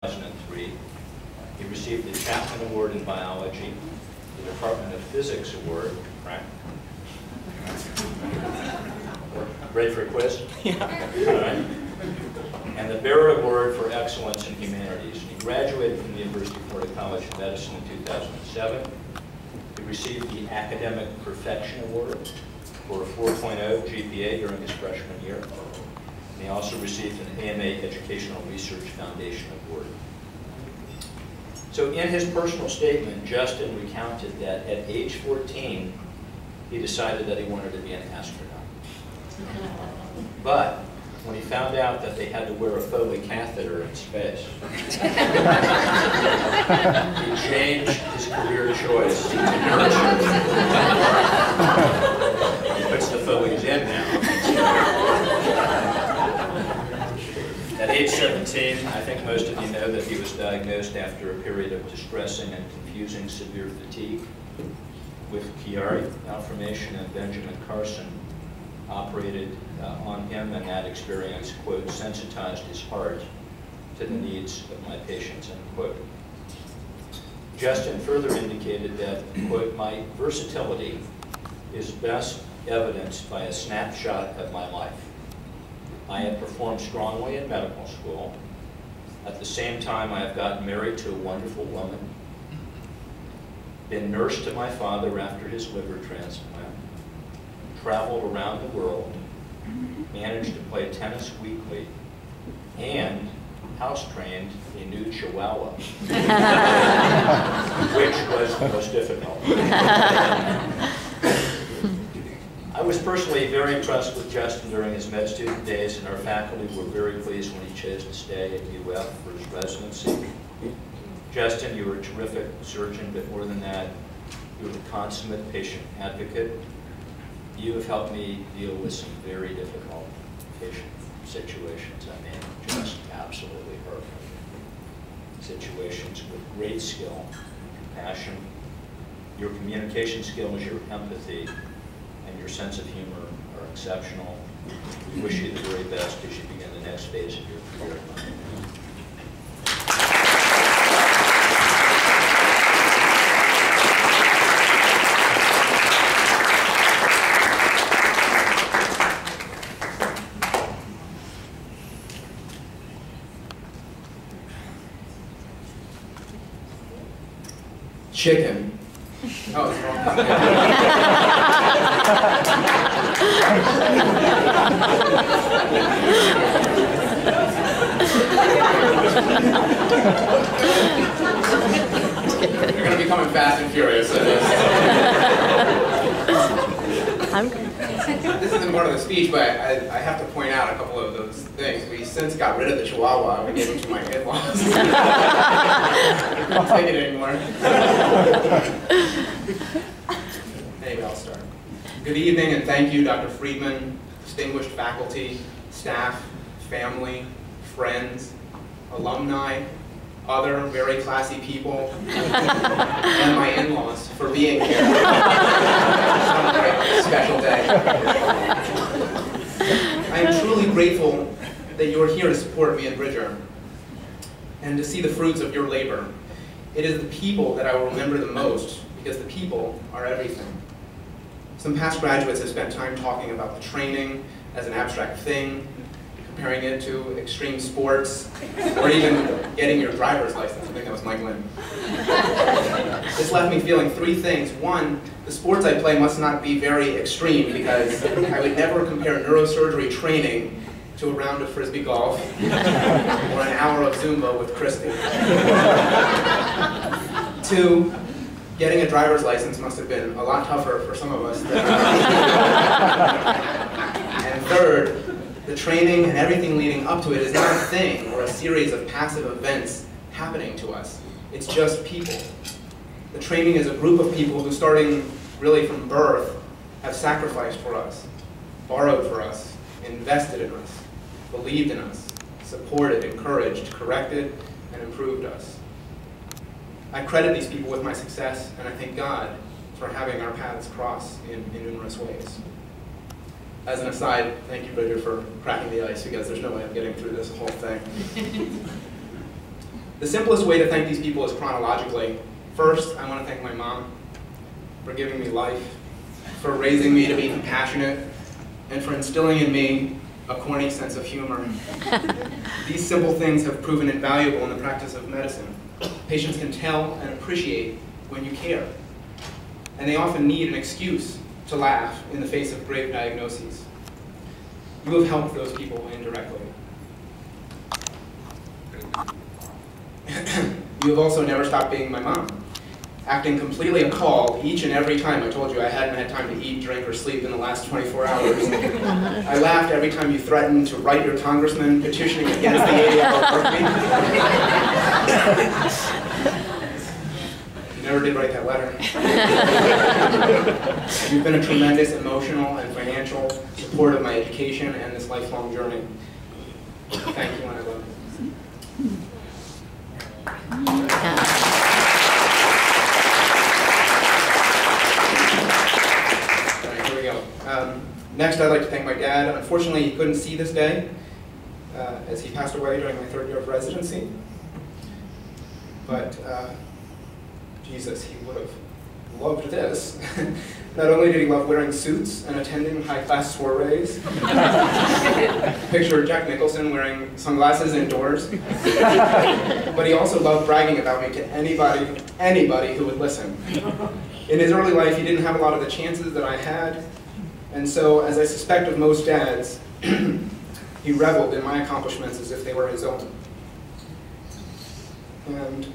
2003. He received the Chapman Award in Biology, the Department of Physics Award, right? Ready for a quiz? Yeah. All right. And the Barrett Award for Excellence in Humanities. He graduated from the University of Florida College of Medicine in 2007. He received the Academic Perfection Award for a 4.0 GPA during his freshman year. And he also received an AMA Educational Research Foundation Award. So in his personal statement, Justin recounted that at age 14, he decided that he wanted to be an astronaut. But when he found out that they had to wear a Foley catheter in space, he changed his career choice to neurosurgery. He puts the Foleys in now. At age 17, I think most of you know that he was diagnosed after a period of distressing and confusing severe fatigue with Chiari malformation, and Benjamin Carson operated on him, and that experience, quote, sensitized his heart to the needs of my patients, end quote. Justin further indicated that, quote, my versatility is best evidenced by a snapshot of my life. I have performed strongly in medical school. At the same time, I have gotten married to a wonderful woman, been nurse to my father after his liver transplant, traveled around the world, managed to play tennis weekly, and house-trained a new Chihuahua, which was the most difficult. I was personally very impressed with Justin during his med student days, and our faculty were very pleased when he chose to stay at UF for his residency. Justin, you were a terrific surgeon, but more than that, you were a consummate patient advocate. You have helped me deal with some very difficult patient situations. I mean, just absolutely horrific situations with great skill, compassion. Your communication skills, your empathy, and your sense of humor are exceptional. We wish you the very best as you begin the next phase of your career. Chicken. Oh, it's wrong. You're going to be coming fast and furious at this. This isn't part of the speech, but I have to point out a couple of those things. We since got rid of the Chihuahua. We gave him to my in-laws. I don't take it anymore. Anyway, I'll start. Good evening, and thank you, Dr. Friedman, distinguished faculty, staff, family, friends, alumni, other very classy people, and my in-laws for being here. It's a very special day. I am truly grateful that you are here to support me and Bridger and to see the fruits of your labor. It is the people that I will remember the most, because the people are everything. Some past graduates have spent time talking about the training as an abstract thing, comparing it to extreme sports, or even getting your driver's license. I think that was Mike Lynn. This left me feeling three things. One, the sports I play must not be very extreme, because I would never compare neurosurgery training to a round of frisbee golf or an hour of Zumba with Christy. Two, getting a driver's license must have been a lot tougher for some of us than And third, the training and everything leading up to it is not a thing or a series of passive events happening to us. It's just people. The training is a group of people who, starting really from birth, have sacrificed for us, borrowed for us, invested in us, believed in us, supported, encouraged, corrected, and improved us. I credit these people with my success, and I thank God for having our paths cross in numerous ways. As an aside, thank you, Bridger, for cracking the ice, because there's no way I'm getting through this whole thing. The simplest way to thank these people is chronologically. First, I want to thank my mom for giving me life, for raising me to be compassionate, and for instilling in me a corny sense of humor. These simple things have proven invaluable in the practice of medicine. Patients can tell and appreciate when you care, and they often need an excuse to laugh in the face of grave diagnoses. You have helped those people indirectly. You have also never stopped being my mom, acting completely appalled each and every time I told you I hadn't had time to eat, drink, or sleep in the last 24 hours. I laughed every time you threatened to write your congressman petitioning against the 8-hour work week. You never did write that letter. You've been a tremendous emotional and financial support of my education and this lifelong journey. Thank you, and I love you. All right, here we go. Next, I'd like to thank my dad. Unfortunately, he couldn't see this day, as he passed away during my 3rd year of residency. But Jesus, he would have loved this. Not only did he love wearing suits and attending high-class soirees, picture Jack Nicholson wearing sunglasses indoors, but he also loved bragging about me to anybody who would listen. In his early life, he didn't have a lot of the chances that I had, and so, as I suspect of most dads, he reveled in my accomplishments as if they were his own. And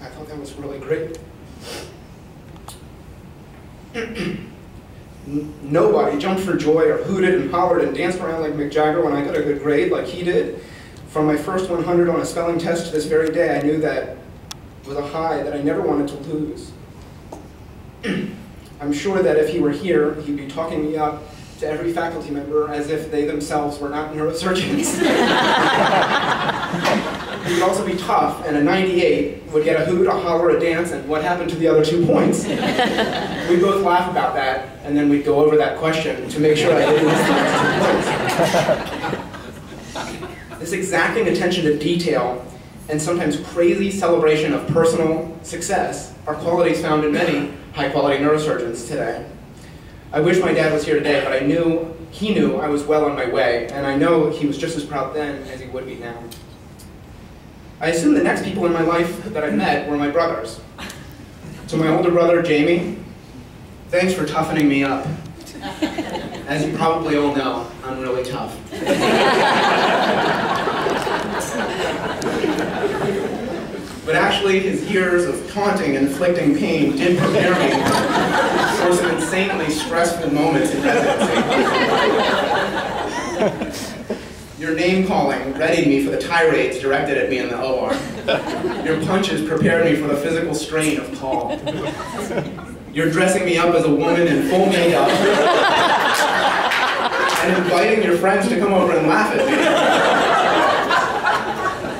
I thought that was really great. Nobody jumped for joy or hooted and hollered and danced around like Mick Jagger when I got a good grade like he did. From my first 100 on a spelling test to this very day, I knew that was a high that I never wanted to lose. I'm sure that if he were here, he'd be talking me up to every faculty member as if they themselves were not neurosurgeons. He would also be tough, and a 98 would get a hoot, a holler, a dance, and what happened to the other 2 points? We'd both laugh about that, and then we'd go over that question to make sure I didn't miss the 2 points. This exacting attention to detail and sometimes crazy celebration of personal success are qualities found in many high-quality neurosurgeons today. I wish my dad was here today, but he knew I was well on my way, and I know he was just as proud then as he would be now. I assume the next people in my life that I met were my brothers. To my older brother, Jamie, thanks for toughening me up. As you probably all know, I'm really tough. But actually, his years of taunting and inflicting pain did prepare me for some insanely stressful moments in residency. Your name-calling readied me for the tirades directed at me in the OR. Your punches prepared me for the physical strain of call. You're dressing me up as a woman in full makeup and inviting your friends to come over and laugh at me.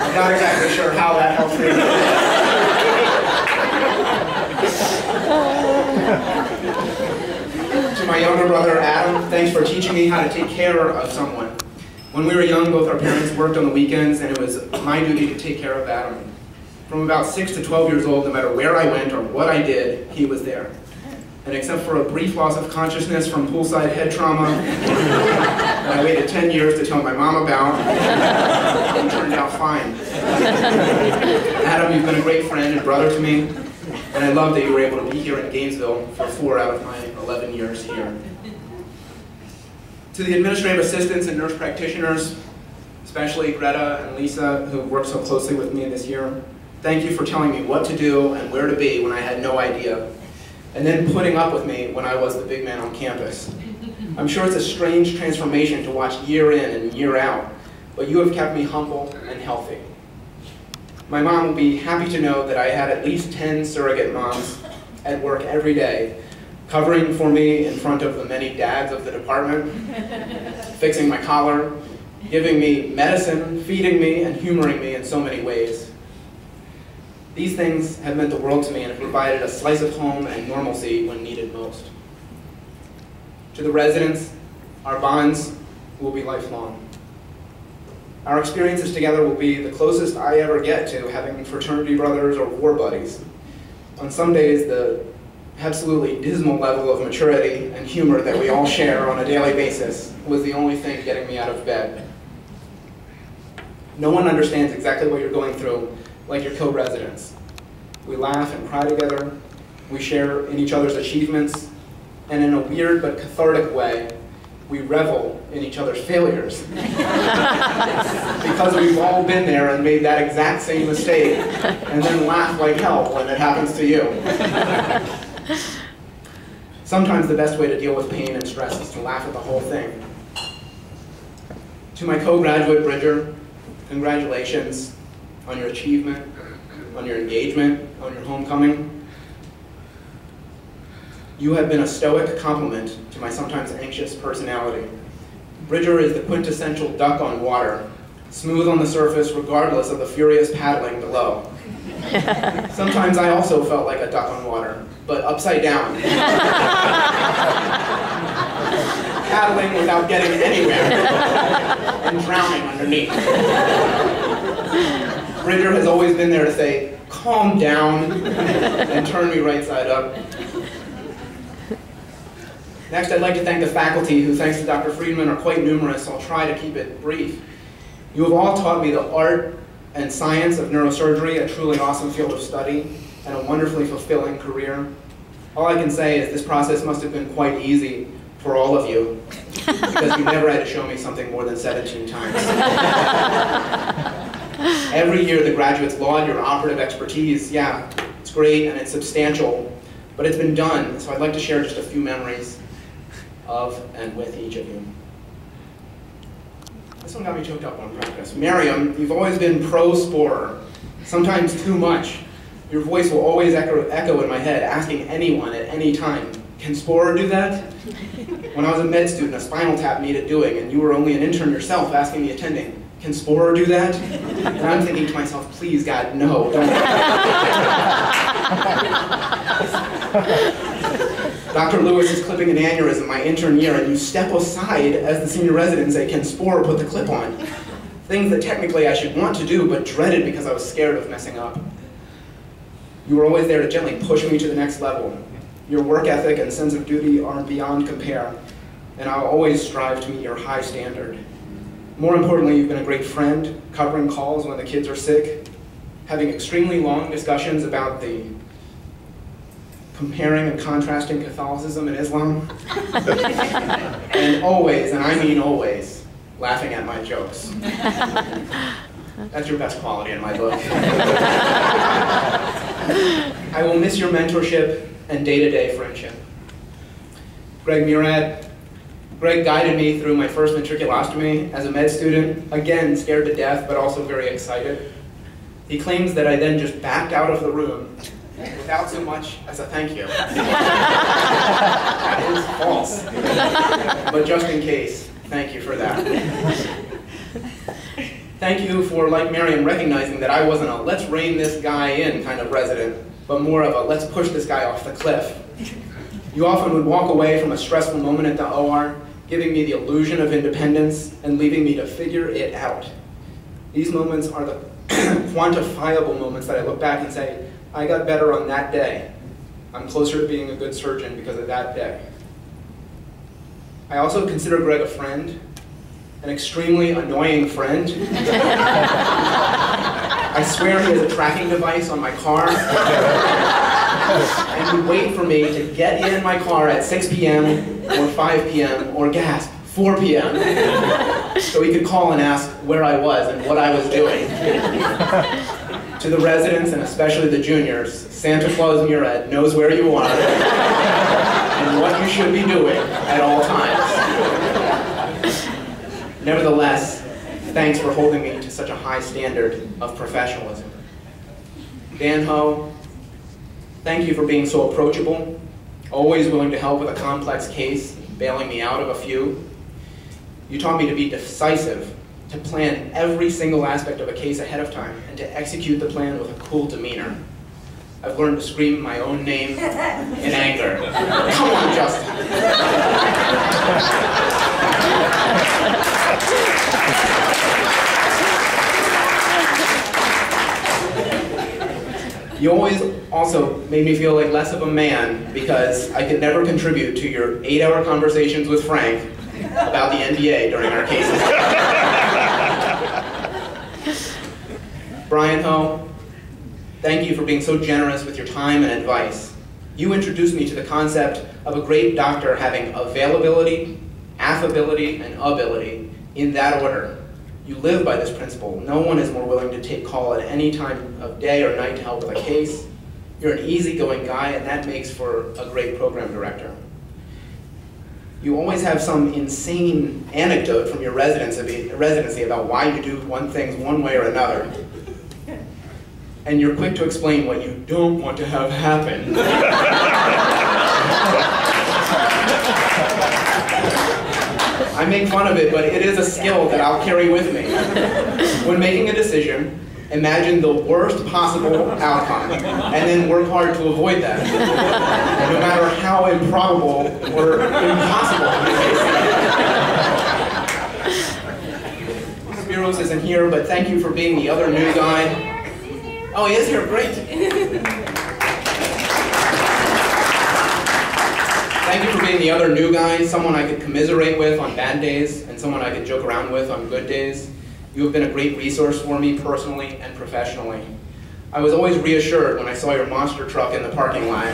I'm not exactly sure how that helps me. To my younger brother, Adam, thanks for teaching me how to take care of someone. When we were young, both our parents worked on the weekends, and it was my duty to take care of Adam. From about 6 to 12 years old, no matter where I went or what I did, he was there. And except for a brief loss of consciousness from poolside head trauma, that I waited 10 years to tell my mom about, it turned out fine. Adam, you've been a great friend and brother to me, and I love that you were able to be here in Gainesville for 4 out of my 11 years here. To the administrative assistants and nurse practitioners, especially Greta and Lisa, who worked so closely with me this year, thank you for telling me what to do and where to be when I had no idea, and then putting up with me when I was the big man on campus. I'm sure it's a strange transformation to watch year in and year out, but you have kept me humble and healthy. My mom will be happy to know that I had at least 10 surrogate moms at work every day, covering for me in front of the many dads of the department, fixing my collar, giving me medicine, feeding me, and humoring me in so many ways. These things have meant the world to me and have provided a slice of home and normalcy when needed most. To the residents, our bonds will be lifelong. Our experiences together will be the closest I ever get to having fraternity brothers or war buddies. On some days, the absolutely dismal level of maturity and humor that we all share on a daily basis was the only thing getting me out of bed. No one understands exactly what you're going through like your co-residents. We laugh and cry together, we share in each other's achievements, and in a weird but cathartic way, we revel in each other's failures. Because we've all been there and made that exact same mistake, and then laugh like hell when it happens to you. Sometimes the best way to deal with pain and stress is to laugh at the whole thing. To my co-graduate Bridger, congratulations on your achievement, on your engagement, on your homecoming. You have been a stoic complement to my sometimes anxious personality. Bridger is the quintessential duck on water, smooth on the surface regardless of the furious paddling below. Sometimes I also felt like a duck on water, but upside down. Paddling without getting anywhere, and drowning underneath. Bridger has always been there to say, calm down, and turn me right side up. Next, I'd like to thank the faculty who, thanks to Dr. Friedman, are quite numerous. I'll try to keep it brief. You have all taught me the art and science of neurosurgery, a truly awesome field of study, and a wonderfully fulfilling career. All I can say is this process must have been quite easy for all of you, because you never had to show me something more than 17 times. Every year the graduates laud your operative expertise. Yeah, it's great and it's substantial, but it's been done, so I'd like to share just a few memories of and with each of you. This one got me choked up on practice. Miriam, you've always been pro-sporer, sometimes too much. Your voice will always echo in my head, asking anyone at any time, can sporer do that? When I was a med student, a spinal tap needed doing, and you were only an intern yourself asking the attending, can sporer do that? And I'm thinking to myself, please God, no, don't. Dr. Lewis is clipping an aneurysm my intern year, and you step aside as the senior resident and say, can sporer put the clip on? Things that technically I should want to do, but dreaded because I was scared of messing up. You were always there to gently push me to the next level. Your work ethic and sense of duty are beyond compare, and I'll always strive to meet your high standard. More importantly, you've been a great friend, covering calls when the kids are sick, having extremely long discussions about the comparing and contrasting Catholicism and Islam, and always, and I mean always, laughing at my jokes. That's your best quality in my book. I will miss your mentorship and day-to-day friendship. Greg Murad. Greg guided me through my first ventriculostomy as a med student, again scared to death, but also very excited. He claims that I then just backed out of the room without so much as a thank you. That is false. But just in case, thank you for that. Thank you for, like Miriam, recognizing that I wasn't a let's rein this guy in kind of resident, but more of a let's push this guy off the cliff. You often would walk away from a stressful moment at the OR, giving me the illusion of independence and leaving me to figure it out. These moments are the quantifiable moments that I look back and say, I got better on that day. I'm closer to being a good surgeon because of that day. I also consider Greg a friend, an extremely annoying friend. I swear he has a tracking device on my car. And he'd wait for me to get in my car at 6 p.m. or 5 p.m. or gasp, 4 p.m. so he could call and ask where I was and what I was doing. To the residents, and especially the juniors, Santa Claus Murad knows where you are and what you should be doing at all times. Nevertheless, thanks for holding me to such a high standard of professionalism. Dan Ho, thank you for being so approachable, always willing to help with a complex case, bailing me out of a few. You taught me to be decisive, to plan every single aspect of a case ahead of time, and to execute the plan with a cool demeanor. I've learned to scream my own name in anger. Come on, Justin. You always also made me feel like less of a man because I could never contribute to your 8-hour conversations with Frank about the NDA during our cases. Brian Ho, thank you for being so generous with your time and advice. You introduced me to the concept of a great doctor having availability, affability, and ability in that order. You live by this principle. No one is more willing to take call at any time of day or night to help with a case. You're an easygoing guy, and that makes for a great program director. You always have some insane anecdote from your residency about why you do one thing one way or another. And you're quick to explain what you don't want to have happen. I make fun of it, but it is a skill that I'll carry with me. When making a decision, imagine the worst possible outcome, and then work hard to avoid that, no matter how improbable or impossible it is. Spiros isn't here, but thank you for being the other new guy. Oh, he is here, great. Thank you for being the other new guy, someone I could commiserate with on bad days, and someone I could joke around with on good days. You have been a great resource for me personally and professionally. I was always reassured when I saw your monster truck in the parking lot,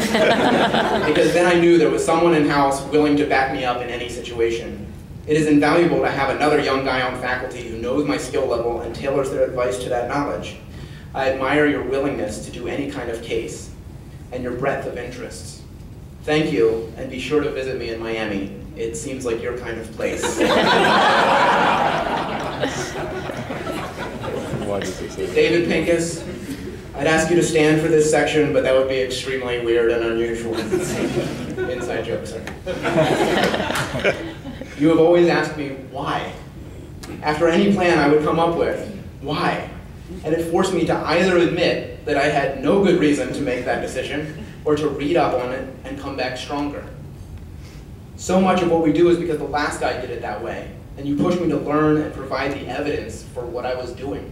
because then I knew there was someone in-house willing to back me up in any situation. It is invaluable to have another young guy on faculty who knows my skill level and tailors their advice to that knowledge. I admire your willingness to do any kind of case, and your breadth of interests. Thank you, and be sure to visit me in Miami. It seems like your kind of place. David Pincus, I'd ask you to stand for this section, but that would be extremely weird and unusual. Inside joke, sir. You have always asked me why. After any plan I would come up with, why? And it forced me to either admit that I had no good reason to make that decision, or to read up on it and come back stronger. So much of what we do is because the last guy did it that way, and you pushed me to learn and provide the evidence for what I was doing.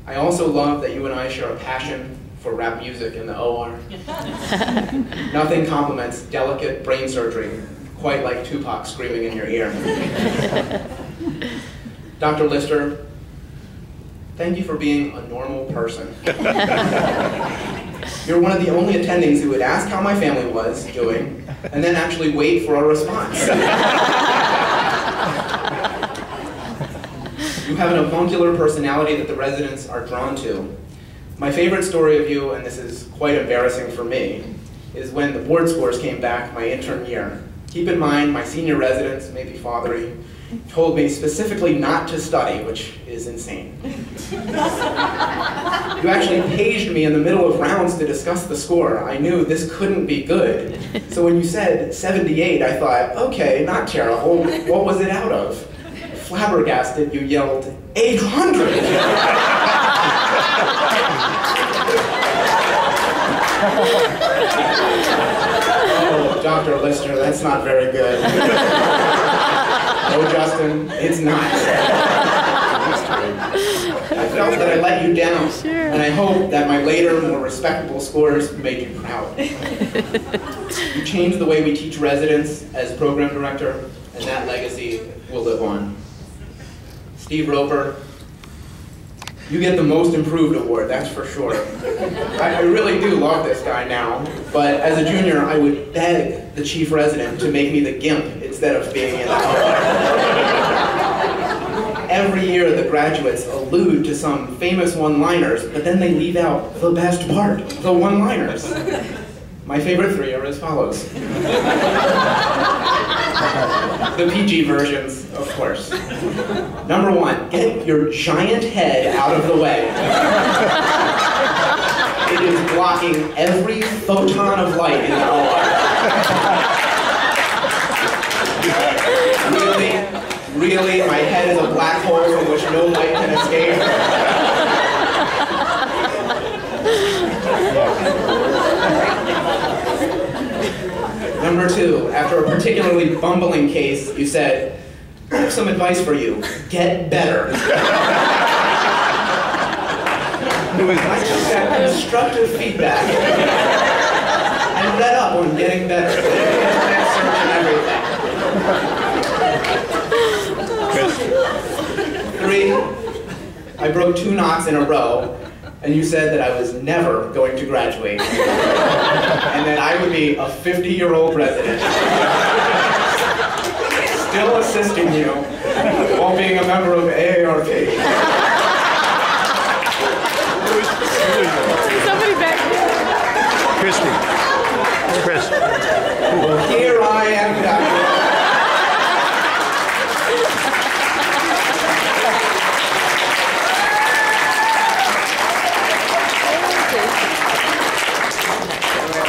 I also love that you and I share a passion for rap music in the OR. Nothing complements delicate brain surgery quite like Tupac screaming in your ear. Dr. Lister, thank you for being a normal person. You're one of the only attendings who would ask how my family was doing, and then actually wait for a response. You have an avuncular personality that the residents are drawn to. My favorite story of you, and this is quite embarrassing for me, is when the board scores came back my intern year. Keep in mind, my senior residents, maybe fathery, told me specifically not to study, which is insane. You actually paged me in the middle of rounds to discuss the score. I knew this couldn't be good. So when you said 78, I thought, okay, not terrible. What was it out of? Flabbergasted, you yelled, 800! Oh, Dr. Lister, that's not very good. No, Justin, it's not. I felt that I let you down, and I hope that my later, more respectable scores made you proud. You changed the way we teach residents as program director, and that legacy will live on. Steve Roper, you get the Most Improved Award, that's for sure. I really do love this guy now, but as a junior, I would beg the chief resident to make me the GIMP instead of being in the OR. Every year, the graduates allude to some famous one-liners, but then they leave out the best part, the one-liners. My favorite three are as follows. The PG versions, of course. Number one, get your giant head out of the way. It is blocking every photon of light in the OR. Really, my head is a black hole from which no light can escape. Number two, after a particularly bumbling case, you said, I have some advice for you. Get better. I took that constructive feedback and read up on getting better. Internet search and everything. 3, I broke 2 knots in a row, and you said that I was never going to graduate, and that I would be a 50-year-old resident, still assisting you while being a member of AARP. Somebody back there. Christy. Chris. Well, here I am, Doctor.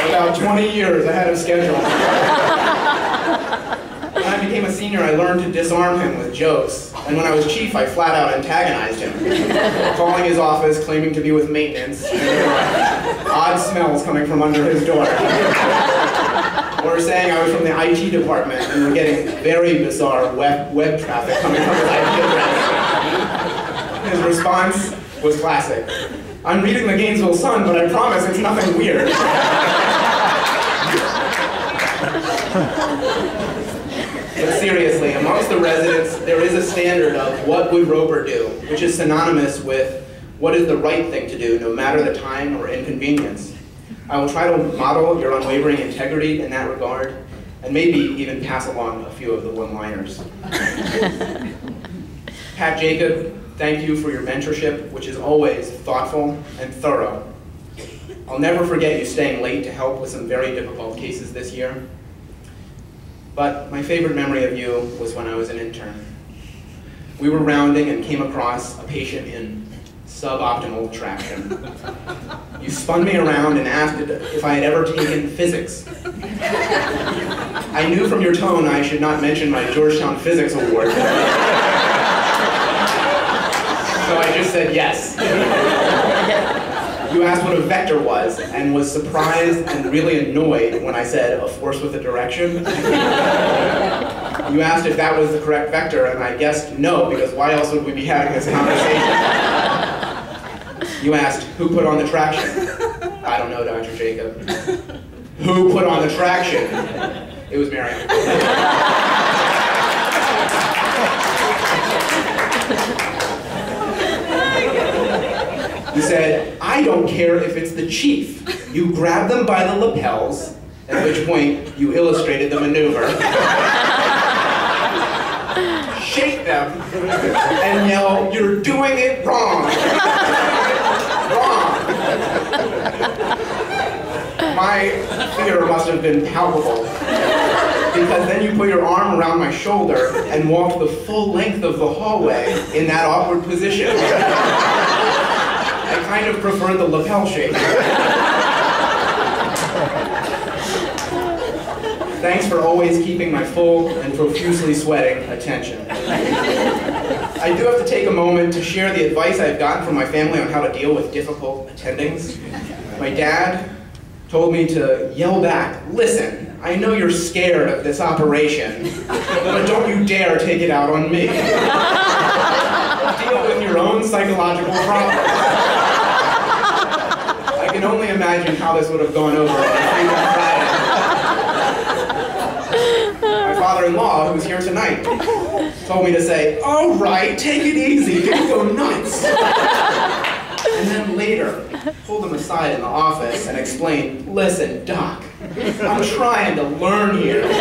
About 20 years ahead of schedule. When I became a senior, I learned to disarm him with jokes. And when I was chief, I flat out antagonized him, calling his office, claiming to be with maintenance, and there were odd smells coming from under his door. Or saying I was from the IT department and we're getting very bizarre web traffic coming from his IP address. His response was classic. I'm reading the Gainesville Sun, but I promise it's nothing weird. But seriously, amongst the residents, there is a standard of what would Roper do, which is synonymous with what is the right thing to do, no matter the time or inconvenience. I will try to model your unwavering integrity in that regard, and maybe even pass along a few of the one-liners. Pat Jacob, thank you for your mentorship, which is always thoughtful and thorough. I'll never forget you staying late to help with some very difficult cases this year. But my favorite memory of you was when I was an intern. We were rounding and came across a patient in suboptimal traction. You spun me around and asked if I had ever taken physics. I knew from your tone I should not mention my Georgetown Physics Award. So I just said yes. You asked what a vector was, and was surprised and really annoyed when I said a force with a direction. You asked if that was the correct vector, and I guessed no, because why else would we be having this conversation? You asked, who put on the traction? I don't know, Dr. Jacob. Who put on the traction? It was Miriam. You said, I don't care if it's the chief. You grab them by the lapels, at which point you illustrated the maneuver. Shake them and yell, you're doing it wrong. Wrong. My fear must have been palpable, because then you put your arm around my shoulder and walked the full length of the hallway in that awkward position. I kind of prefer the lapel shape. Thanks for always keeping my full and profusely sweating attention. I do have to take a moment to share the advice I've gotten from my family on how to deal with difficult attendings. My dad told me to yell back, listen, I know you're scared of this operation, but don't you dare take it out on me. Deal with your own psychological problems. I can only imagine how this would have gone over on a Freedom Friday. My father-in-law, who's here tonight, told me to say, all right, take it easy, don't go nuts. And then later, pulled him aside in the office and explained, listen, Doc, I'm trying to learn here, and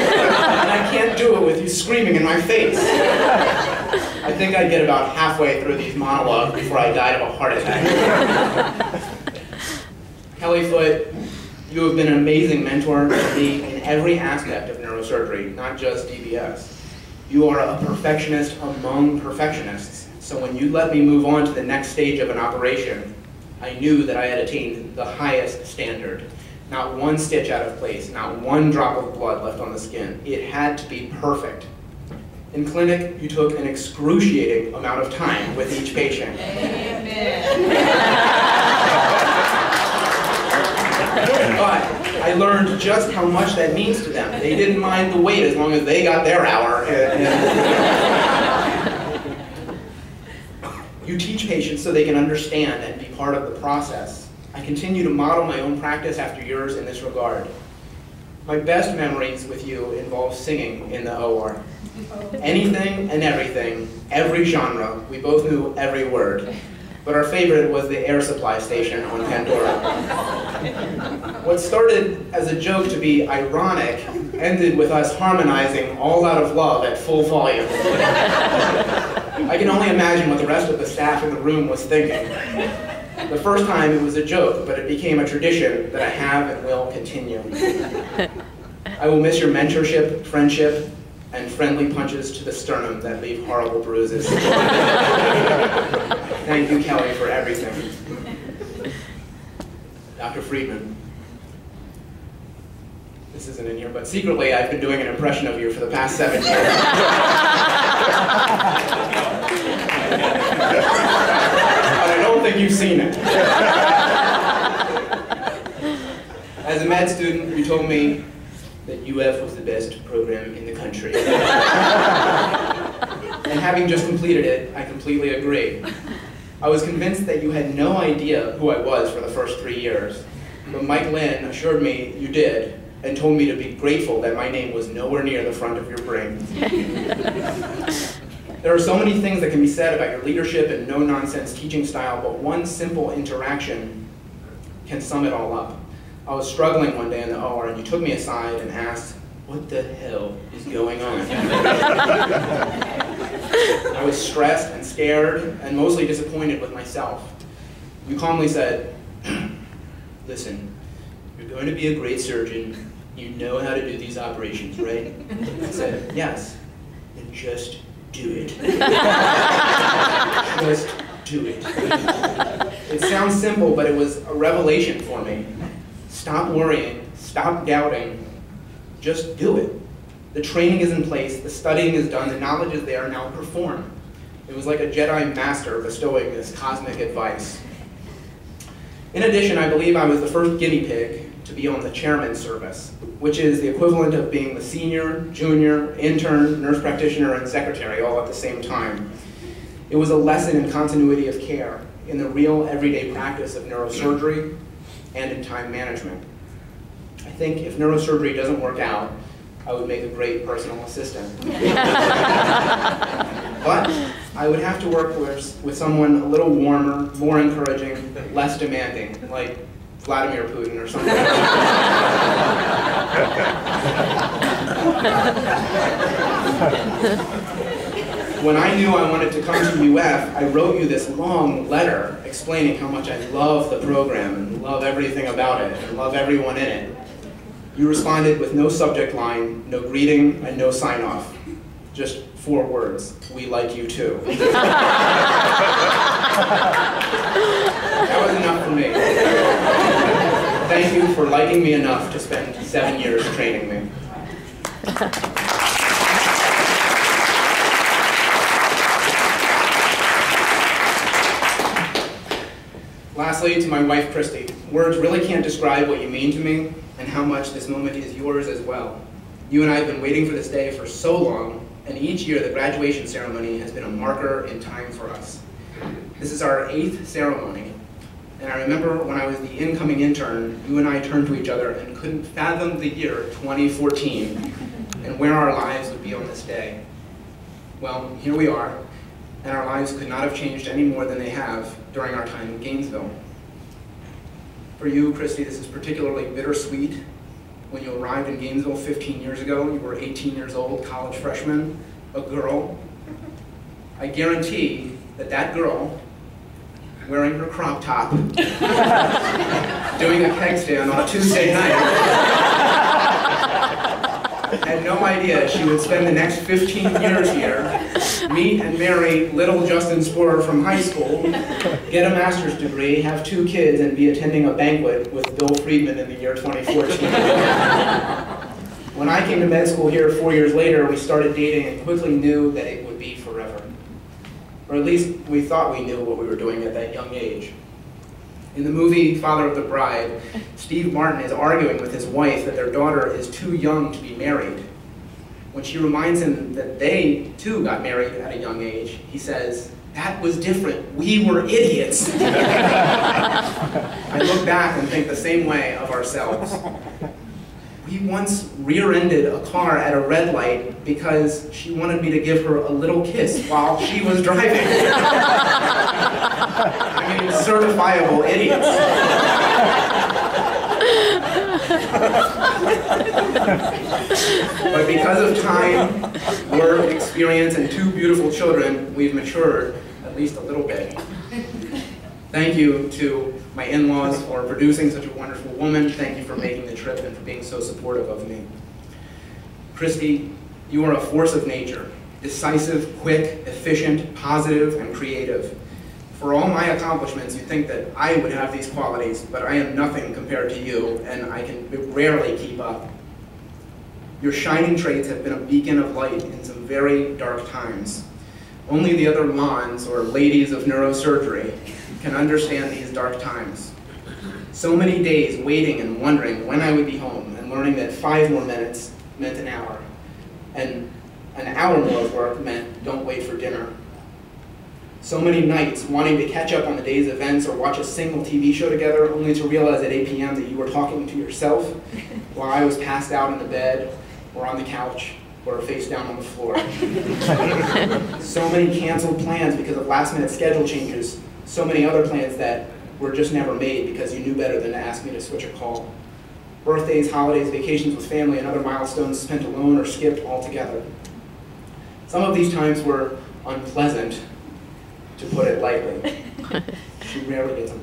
I can't do it with you screaming in my face. I think I'd get about halfway through these monologues before I died of a heart attack. Kelly Foote, you have been an amazing mentor to me in every aspect of neurosurgery, not just DBS. You are a perfectionist among perfectionists, so when you let me move on to the next stage of an operation, I knew that I had attained the highest standard. Not one stitch out of place, not one drop of blood left on the skin. It had to be perfect. In clinic, you took an excruciating amount of time with each patient. But I learned just how much that means to them. They didn't mind the wait as long as they got their hour. You teach patients so they can understand and be part of the process. I continue to model my own practice after yours in this regard. My best memories with you involve singing in the OR. Anything and everything, every genre, we both knew every word. But our favorite was the air supply station on Pandora. What started as a joke to be ironic ended with us harmonizing All Out of Love at full volume. I can only imagine what the rest of the staff in the room was thinking. The first time it was a joke, but it became a tradition that I have and will continue. I will miss your mentorship, friendship, and friendly punches to the sternum that leave horrible bruises. Thank you, Kelly, for everything. Dr. Friedman. This isn't in here, but secretly I've been doing an impression of you for the past 7 years. But I don't think you've seen it. As a med student, you told me that UF was the best program in the country. And having just completed it, I completely agree. I was convinced that you had no idea who I was for the first 3 years. But Mike Lynn assured me you did, and told me to be grateful that my name was nowhere near the front of your brain. There are so many things that can be said about your leadership and no-nonsense teaching style, but one simple interaction can sum it all up. I was struggling one day in the OR, and you took me aside and asked, "What the hell is going on?" I was stressed and scared and mostly disappointed with myself. You calmly said, "Listen, you're going to be a great surgeon. You know how to do these operations, right?" I said, "Yes." "Then just do it." Just do it. It sounds simple, but it was a revelation for me. Stop worrying, stop doubting, just do it. The training is in place, the studying is done, the knowledge is there, now perform. It was like a Jedi master bestowing this cosmic advice. In addition, I believe I was the first guinea pig to be on the chairman's service, which is the equivalent of being the senior, junior, intern, nurse practitioner, and secretary all at the same time. It was a lesson in continuity of care, in the real everyday practice of neurosurgery, and in time management. I think if neurosurgery doesn't work out, I would make a great personal assistant. But I would have to work with someone a little warmer, more encouraging, less demanding, like Vladimir Putin or something. When I knew I wanted to come to UF, I wrote you this long letter explaining how much I love the program and love everything about it and love everyone in it. You responded with no subject line, no greeting, and no sign-off. Just 4 words: "We like you too." That was enough for me. Thank you for liking me enough to spend 7 years training me. Lastly, to my wife, Christy, words really can't describe what you mean to me and how much this moment is yours as well. You and I have been waiting for this day for so long, and each year the graduation ceremony has been a marker in time for us. This is our 8th ceremony, and I remember when I was the incoming intern, you and I turned to each other and couldn't fathom the year 2014 and where our lives would be on this day. Well, here we are, and our lives could not have changed any more than they have during our time in Gainesville. For you, Christy, this is particularly bittersweet. When you arrived in Gainesville 15 years ago, you were 18 years old, college freshman, a girl. I guarantee that that girl, wearing her crop top, doing a keg stand on a Tuesday night, had no idea she would spend the next 15 years here, meet and marry little Justin Sporer from high school, get a master's degree, have 2 kids, and be attending a banquet with Bill Friedman in the year 2014. When I came to med school here 4 years later, we started dating and quickly knew that it would be forever. Or at least we thought we knew what we were doing at that young age. In the movie Father of the Bride, Steve Martin is arguing with his wife that their daughter is too young to be married. When she reminds him that they, too, got married at a young age, he says, That was different. We were idiots. I look back and think the same way of ourselves. We once rear-ended a car at a red light because she wanted me to give her a little kiss while she was driving. I mean, certifiable idiots. But because of time, work, experience, and 2 beautiful children, we've matured at least a little bit. Thank you to my in-laws for producing such a wonderful woman. Thank you for making the trip and for being so supportive of me. Christy, you are a force of nature, decisive, quick, efficient, positive, and creative. For all my accomplishments, you think that I would have these qualities, but I am nothing compared to you, and I can rarely keep up. Your shining traits have been a beacon of light in some very dark times. Only the other mons, or ladies of neurosurgery, can understand these dark times. So many days waiting and wondering when I would be home, and learning that 5 more minutes meant an hour, and an hour more of work meant don't wait for dinner. So many nights wanting to catch up on the day's events or watch a single TV show together, only to realize at 8 p.m. that you were talking to yourself while I was passed out in the bed, or on the couch, or face down on the floor. So many canceled plans because of last-minute schedule changes. So many other plans that were just never made because you knew better than to ask me to switch a call. Birthdays, holidays, vacations with family, and other milestones spent alone or skipped altogether. Some of these times were unpleasant, to put it lightly. She rarely gets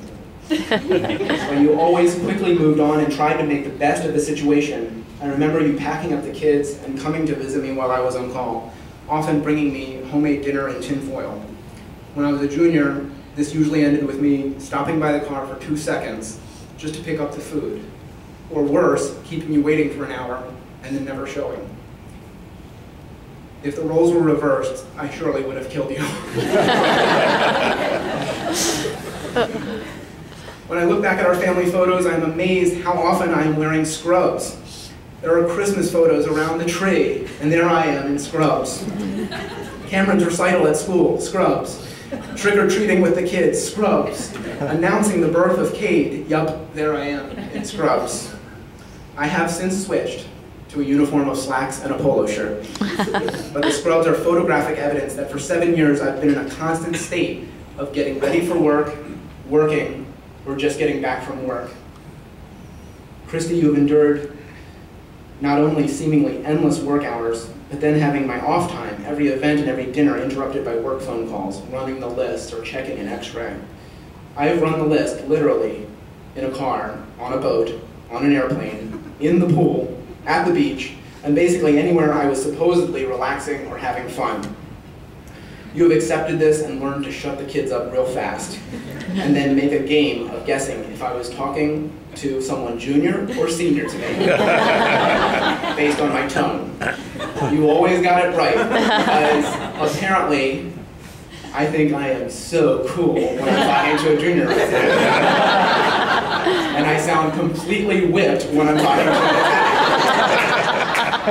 unpleasant. But you always quickly moved on and tried to make the best of the situation. I remember you packing up the kids and coming to visit me while I was on call, often bringing me homemade dinner in tinfoil. When I was a junior, this usually ended with me stopping by the car for 2 seconds just to pick up the food. Or worse, keeping you waiting for an hour and then never showing. If the roles were reversed, I surely would have killed you. When I look back at our family photos, I'm amazed how often I'm wearing scrubs. There are Christmas photos around the tree, and there I am in scrubs. Cameron's recital at school, scrubs. Trick-or-treating with the kids, scrubs. Announcing the birth of Cade, yup, there I am in scrubs. I have since switched to a uniform of slacks and a polo shirt. But the scrubs are photographic evidence that for 7 years I've been in a constant state of getting ready for work, working, or just getting back from work. Christy, you have endured not only seemingly endless work hours, but then having my off time, every event and every dinner interrupted by work phone calls, running the list, or checking an x-ray. I have run the list, literally, in a car, on a boat, on an airplane, in the pool, at the beach, and basically anywhere I was supposedly relaxing or having fun. You have accepted this and learned to shut the kids up real fast, and then make a game of guessing if I was talking to someone junior or senior today, based on my tone. You always got it right, because apparently I think I am so cool when I'm talking to a junior right now. And I sound completely whipped when I'm talking to a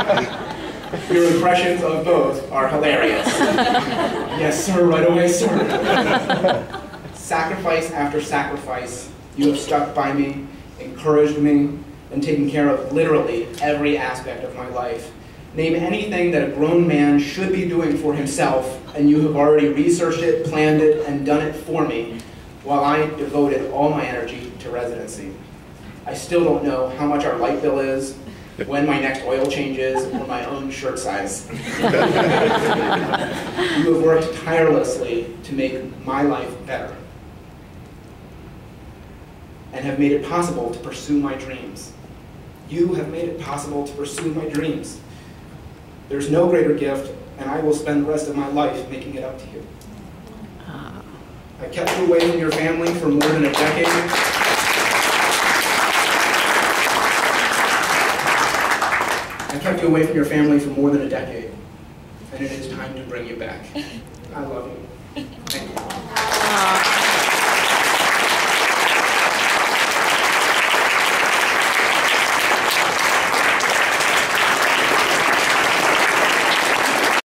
lieutenant. Your impressions of both are hilarious. Yes, sir, right away, sir. Sacrifice after sacrifice, you have stuck by me, encouraged me, and taken care of literally every aspect of my life. Name anything that a grown man should be doing for himself, and you have already researched it, planned it, and done it for me, while I devoted all my energy to residency. I still don't know how much our light bill is, when my next oil change is, or my own shirt size. You have worked tirelessly to make my life better, and have made it possible to pursue my dreams. You have made it possible to pursue my dreams. There's no greater gift, and I will spend the rest of my life making it up to you. I kept you away from your family for more than a decade. I kept you away from your family for more than a decade, and it is time to bring you back. I love you. Thank you.